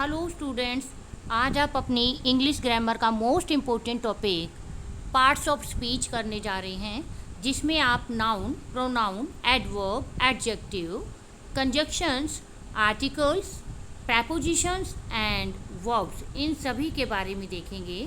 Hello students, आज आप अपनी इंग्लिश ग्रामर का most important topic parts of speech करने जा रहे हैं, जिसमें आप noun, pronoun, adverb, adjective, conjunctions, articles, prepositions and verbs, इन सभी के बारे में देखेंगे।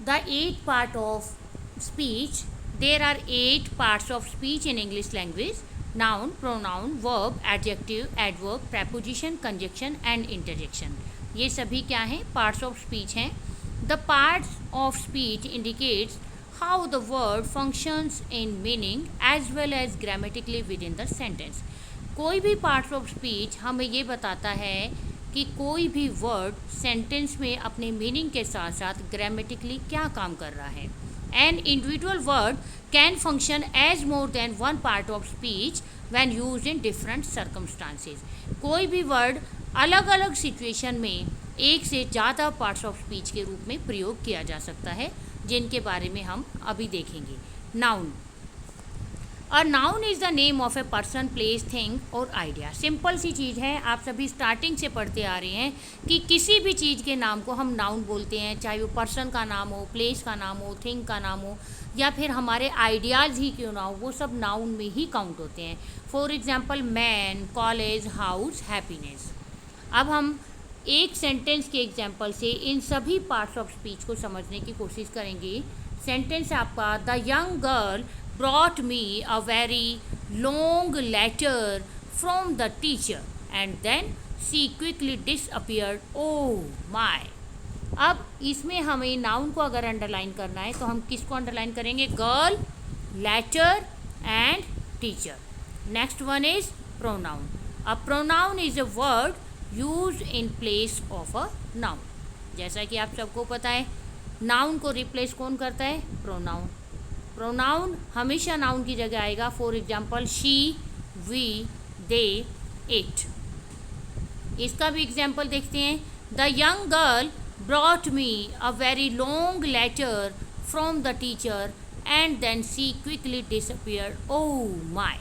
The 8 part of speech, there are 8 parts of speech in English language: noun, pronoun, verb, adjective, adverb, preposition, conjunction and interjection. ये सभी क्या हैं? पार्ट्स ऑफ स्पीच हैं। The parts of speech indicates how the word functions in meaning as well as grammatically within the sentence. कोई भी parts of speech हमें ये बताता है कि कोई भी वर्ड सेंटेंस में अपने मीनिंग के साथ साथ ग्रामेटिकली क्या काम कर रहा है। An individual word can function as more than one part of speech when used in different circumstances. कोई भी वर्ड अलग अलग सिचुएशन में एक से ज़्यादा पार्ट्स ऑफ स्पीच के रूप में प्रयोग किया जा सकता है, जिनके बारे में हम अभी देखेंगे। Noun, a noun is the name of a person, place, thing और आइडिया। सिंपल सी चीज़ है, आप सभी स्टार्टिंग से पढ़ते आ रहे हैं कि किसी भी चीज़ के नाम को हम नाउन बोलते हैं, चाहे वो पर्सन का नाम हो, प्लेस का नाम हो, थिंग का नाम हो, या फिर हमारे आइडियाज़ ही क्यों ना हो, वो सब नाउन में ही काउंट होते हैं। For example, man, college, house, happiness. अब हम एक सेंटेंस के एग्जाम्पल से इन सभी पार्ट्स ऑफ स्पीच को समझने की कोशिश करेंगे। सेंटेंस है आपका, the young girl brought me a very long letter from the teacher and then she quickly disappeared. Oh my! अब इसमें हमें नाउन को अगर अंडरलाइन करना है तो हम किसको अंडरलाइन करेंगे? Girl, letter and teacher. Next one is pronoun. A pronoun is a word use in place of a noun. जैसा कि आप सबको पता है, नाउन को रिप्लेस कौन करता है? प्रोनाउन। प्रोनाउन हमेशा नाउन की जगह आएगा। For example, she, we, they, it. इसका भी एग्जाम्पल देखते हैं। The young girl brought me a very long letter from the teacher and then she quickly disappeared. Oh my!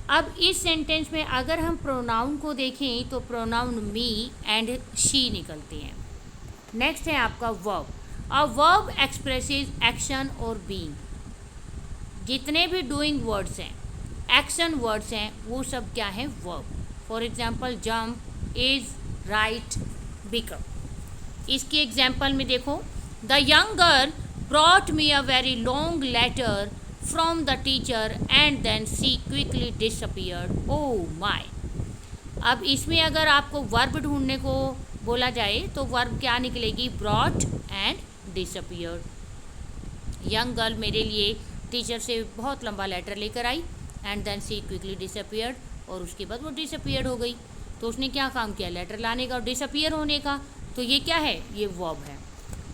अब इस सेंटेंस में अगर हम प्रोनाउन को देखें तो प्रोनाउन मी एंड शी निकलते हैं। नेक्स्ट है आपका verb. A verb expresses action और बीइंग। जितने भी डूइंग वर्ड्स हैं, एक्शन वर्ड्स हैं, वो सब क्या है? Verb. For example, jump, is, write, become. इसके एग्जाम्पल में देखो, the young girl brought me a very long letter from the teacher and then she quickly disappeared. Oh my! अब इसमें अगर आपको वर्ब ढूंढने को बोला जाए तो वर्ब क्या निकलेगी? Brought and disappeared. Young girl मेरे लिए टीचर से बहुत लंबा लेटर लेकर आई and then she quickly disappeared, और उसके बाद वो डिसअपियर्ड हो गई। तो उसने क्या काम किया? लेटर लाने का और डिसअपियर होने का। तो ये क्या है? ये वर्ब है।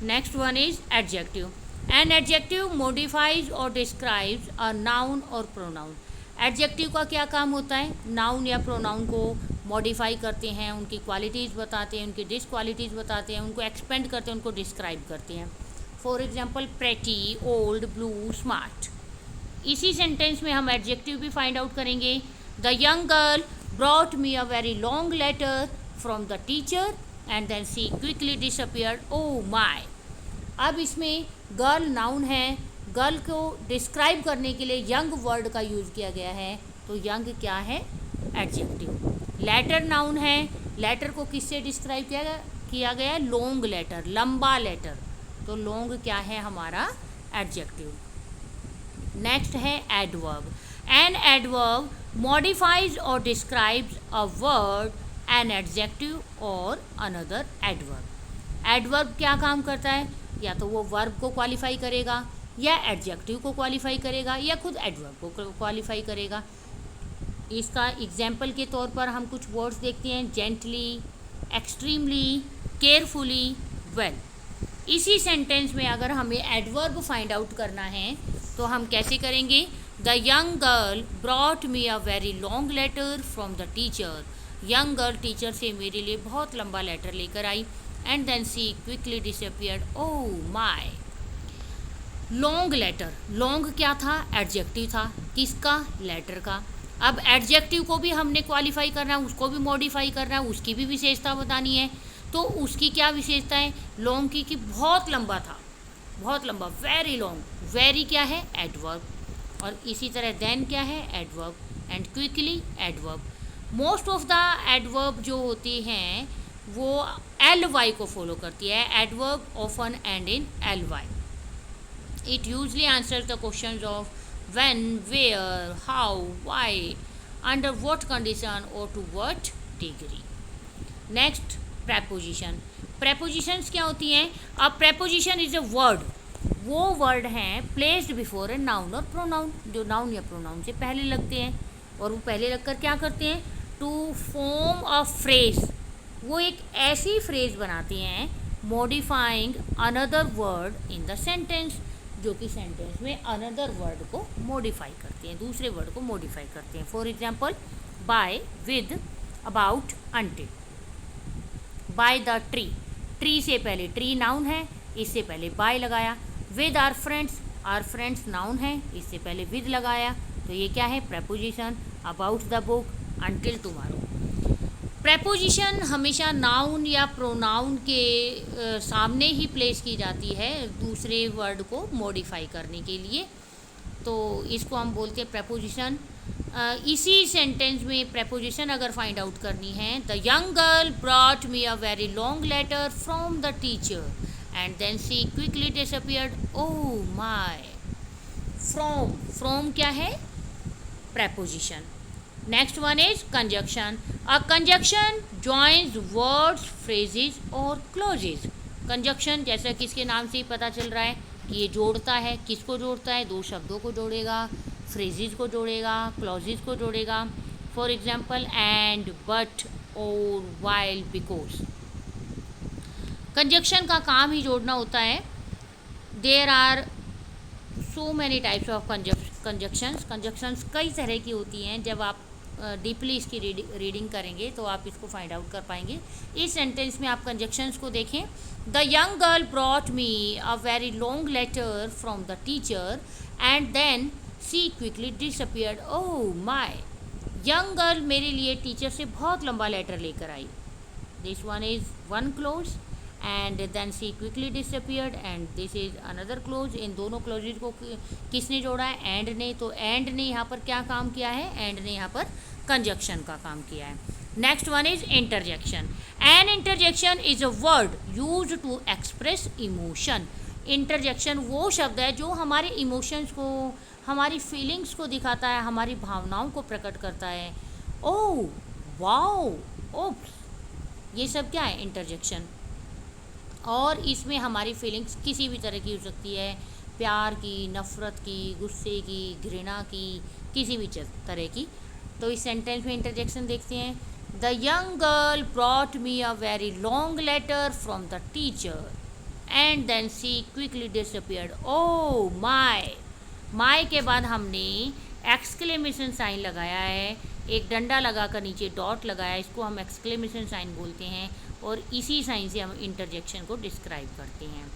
Next one is adjective. An adjective modifies और डिस्क्राइब्स अ नाउन और प्रोनाउन। एडजेक्टिव का क्या काम होता है? नाउन या प्रोनाउन को मॉडिफाई करते हैं, उनकी क्वालिटीज़ बताते हैं, उनकी डिसक्वालिटीज़ बताते हैं, उनको एक्सपेंड करते हैं, उनको डिस्क्राइब करते हैं। For example, pretty, old, blue, smart. इसी सेंटेंस में हम एडजेक्टिव भी फाइंड आउट करेंगे। The young girl brought me a very long letter from the teacher and then she quickly disappeared. Oh my! अब इसमें गर्ल नाउन है, girl को describe करने के लिए यंग वर्ड का यूज़ किया गया है, तो यंग क्या है? एडजेक्टिव। लेटर नाउन है, लेटर को किससे डिस्क्राइब किया गया? लॉन्ग लेटर, लंबा लेटर, तो लॉन्ग क्या है? हमारा एडजेक्टिव। नेक्स्ट है एडवर्ब। एन एडवर्ब मॉडिफाइज और describes a word, an adjective और अनदर एडवर्ब। एडवर्ब क्या काम करता है? या तो वो वर्ब को क्वालिफाई करेगा, या एडजेक्टिव को क्वालिफाई करेगा, या खुद एडवर्ब को क्वालिफाई करेगा। इसका एग्जाम्पल के तौर पर हम कुछ वर्ड्स देखते हैं। Gently, extremely, carefully, well. इसी सेंटेंस में अगर हमें एडवर्ब फाइंड आउट करना है तो हम कैसे करेंगे? The young girl brought me a very long letter from the teacher. Young girl teacher से मेरे लिए बहुत लंबा लेटर लेकर आई and then she quickly disappeared. Oh my! Long letter, long क्या था? एडजेक्टिव था। किसका? लेटर का। अब एडजेक्टिव को भी हमने क्वालिफाई करना है, उसको भी मॉडिफाई करना है, उसकी भी विशेषता बतानी है। तो उसकी क्या विशेषता है लॉन्ग की कि बहुत लंबा था, बहुत लंबा, वेरी लॉन्ग। वेरी क्या है एडवर्ब, और इसी तरह देन क्या है adverb, and quickly adverb. Most of the adverb जो होती हैं वो एल वाई को फॉलो करती है, adverb often end in L Y. It usually answers the questions of when, where, how, why, under what condition or to what degree. Next preposition. prepositions क्या होती हैं? अब preposition इज a वर्ड, वो word हैं placed before a noun और pronoun, जो noun या pronoun से पहले लगते हैं, और वो पहले लगकर क्या करते हैं टू फॉर्म अ फ्रेज, वो एक ऐसी फ्रेज बनाती हैं modifying another word in the sentence, जो कि सेंटेंस में अनदर वर्ड को मॉडिफाई करते हैं, दूसरे वर्ड को मॉडिफाई करते हैं। For example by, with, about, until. By the tree, tree से पहले ट्री नाउन है, इससे पहले बाय लगाया। विद आवर फ्रेंड्स नाउन है, इससे पहले विद लगाया, तो ये क्या है preposition. About the book, until tomorrow. Preposition हमेशा नाउन या प्रोनाउन के सामने ही प्लेस की जाती है दूसरे वर्ड को मॉडिफाई करने के लिए, तो इसको हम बोलते हैं प्रेपोजिशन। इसी सेंटेंस में प्रेपोजिशन अगर फाइंड आउट करनी है, the young girl brought me a very long letter from the teacher and then she quickly disappeared, oh my. From क्या है preposition. Next one is conjunction. A conjunction joins words, phrases और clauses. Conjunction जैसा कि इसके नाम से ही पता चल रहा है कि ये जोड़ता है, किसको जोड़ता है, दो शब्दों को जोड़ेगा, फ्रेजेस को जोड़ेगा, क्लॉजेज को जोड़ेगा। फॉर एग्जाम्पल एंड, बट, और, वाइल, बिकॉज। कंजक्शन का काम ही जोड़ना होता है। There are so many types of conjunctions कई तरह की होती हैं। जब आप डीपली इसकी रीडिंग करेंगे तो आप इसको फाइंड आउट कर पाएंगे। इस सेंटेंस में आप कंजक्शंस को देखें। The young girl brought me a very long letter from the teacher and then she quickly disappeared, oh my. Young girl मेरे लिए टीचर से बहुत लंबा लेटर लेकर आई। This one is one clause and then she quickly disappeared, and this is another clause. इन दोनों clauses को किसने जोड़ा है, एंड ने। तो एंड ने यहाँ पर क्या काम किया है, एंड ने यहाँ पर कंजक्शन का काम किया है। Next one is interjection. An interjection is a word use to express emotion. Interjection वो शब्द है जो हमारे इमोशंस को, हमारी फीलिंग्स को दिखाता है, हमारी भावनाओं को प्रकट करता है। ओह, वाओ, ओप्स, ये सब क्या है इंटरजेक्शन। और इसमें हमारी फीलिंग्स किसी भी तरह की हो सकती है, प्यार की, नफ़रत की, गुस्से की, घृणा की, किसी भी तरह की। तो इस सेंटेंस में इंटरजेक्शन देखते हैं। The young girl brought me a very long letter from the teacher and then she quickly disappeared, oh my. My के बाद हमने एक्सक्लेमेशन साइन लगाया है, एक डंडा लगाकर नीचे डॉट लगाया, इसको हम एक्सक्लेमेशन साइन बोलते हैं, और इसी साइन से हम इंटरजेक्शन को डिस्क्राइब करते हैं।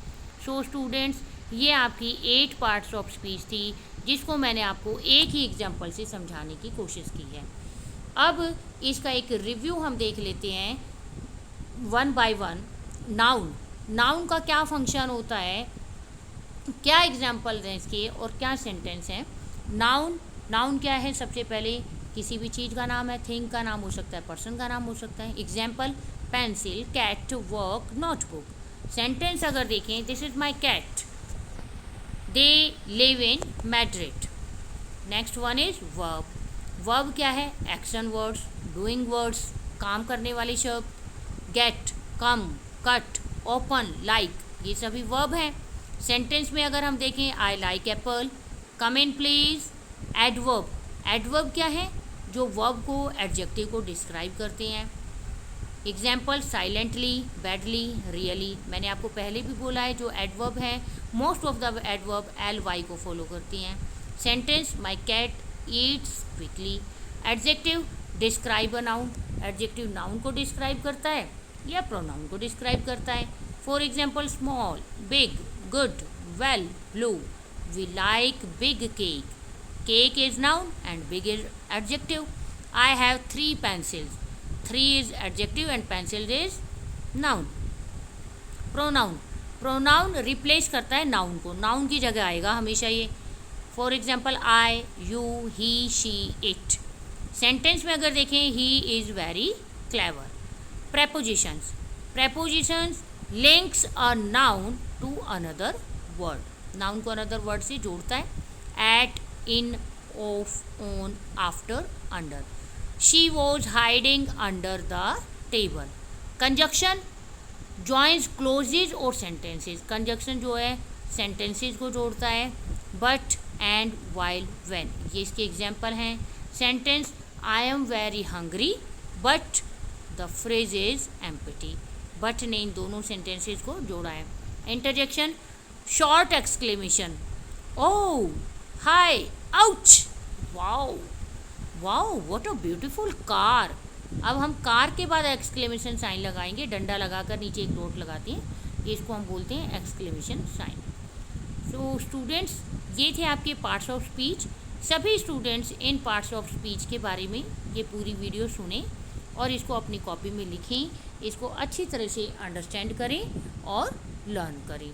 सो स्टूडेंट्स, ये आपकी 8 पार्ट्स ऑफ स्पीच थी, जिसको मैंने आपको एक ही एग्जांपल से समझाने की कोशिश की है। अब इसका एक रिव्यू हम देख लेते हैं वन बाय वन। नाउन का क्या फंक्शन होता है, क्या एग्जाम्पल हैं इसके और क्या सेंटेंस हैं। नाउन क्या है, सबसे पहले किसी भी चीज़ का नाम है, थिंग का नाम हो सकता है, पर्सन का नाम हो सकता है। Example pencil, cat, work, notebook. Sentence अगर देखें, this is my cat, they live in Madrid. Next one is verb क्या है, एक्शन वर्ड्स, डूइंग वर्ड्स, काम करने वाले शब्द। गेट, कम, कट, ओपन, लाइक, ये सभी वर्ब हैं। सेंटेंस में अगर हम देखें, I like Apple, come in please. Adverb क्या है, जो वर्ब को, एडजेक्टिव को डिस्क्राइब करते हैं। Example silently, badly, really. मैंने आपको पहले भी बोला है, जो एडवर्ब हैं most of the adverb L Y को फॉलो करती हैं। Sentence, my cat eats quickly. Adjective, describe a noun, adjective noun को डिस्क्राइब करता है या प्रोनाउन को डिस्क्राइब करता है। For example small, big, good, well, blue. We like big cake, Cake is noun and big is adjective. I have 3 pencils. 3 is adjective and pencil is noun. Pronoun. Pronoun replace करता है noun को. Noun की जगह आएगा हमेशा ये. For example, I, you, he, she, it. Sentence में अगर देखें, he is very clever. Prepositions. Prepositions links a noun to another word. Noun को another word से जोड़ता है. At, in, of, on, after, under. She was hiding under the table. Conjunction joins clauses और sentences. Conjunction जो है sentences को जोड़ता है. But, and, while, when. ये इसके एग्जाम्पल हैं. Sentence I am very hungry but the phrase is empty. But ने इन दोनों sentences को जोड़ा है. Interjection short exclamation. Oh, hi, ouch, wow, wow, what a beautiful car. अब हम कार के बाद एक्सक्लेमेशन साइन लगाएंगे. डंडा लगाकर नीचे एक डॉट लगाते हैं. ये इसको हम बोलते हैं एक्सक्लेमेशन साइन. सो स्टूडेंट्स, ये थे आपके पार्ट्स ऑफ स्पीच. सभी students in parts of speech के बारे में ये पूरी वीडियो सुने और इसको अपनी कॉपी में लिखें. इसको अच्छी तरह से अंडरस्टैंड करें और लर्न करें.